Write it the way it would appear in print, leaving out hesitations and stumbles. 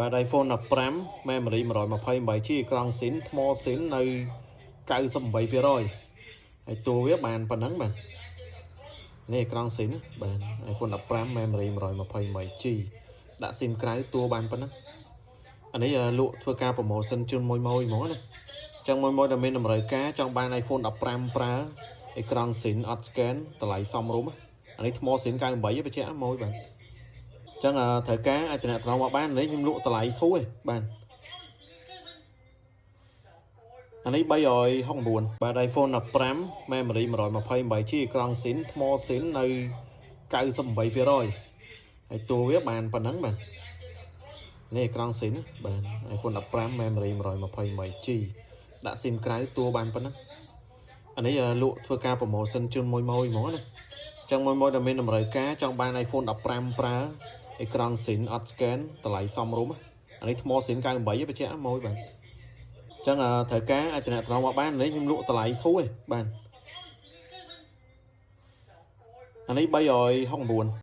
បាទ iPhone 15 memory 128 GB ក្រង់ស៊ីនថ្មស៊ីននៅ98%ហើយតួវាបានប៉ុណ្ណឹងបាទនេះក្រង់ស៊ីនបាទ iPhone 15 memory 128 GB ដាក់ស៊ីនក្រៅតួបានប៉ុណ្ណឹងអានេះលក់ធ្វើការ promotion ជូនមួយហ្មងណាចឹងមួយដែលមានតម្រូវការចង់បាន iPhone 15 ប្រើអេក្រង់ស៊ីនអត់ scan តម្លៃសមរម្យអានេះថ្មស៊ីន98បញ្ជាក់មួយបាទចឹងត្រូវការអាចតំណត្រង់មកបាននេះខ្ញុំលក់តម្លៃធូរឯងបាទអានេះ369បាទ iPhone 15 memory 128 GB ក្រង់ស៊ីនថ្មស៊ីននៅ98%ហើយតួវាបានប៉ុណ្ណឹងបាទនេះក្រង់ស៊ីនបាទ iPhone 15 memory 128 GB ដាក់ស៊ីនក្រៅតួបានប៉ុណ្ណឹងអានេះលក់ធ្វើការ promotion ជូនមួយហ្មងណាចឹងមួយដែលមានតម្រូវការចង់បាន iPhone 15 ប្រើអេក្រង់ស៊ីនអត់ scan តម្លៃសមរម្យអានេះថ្មស៊ីន98បញ្ជាក់មួយបាទចឹងត្រូវការអាចតំណត្រង់មកបាននេះខ្ញុំលក់តម្លៃធូរឯងបាទអានេះ369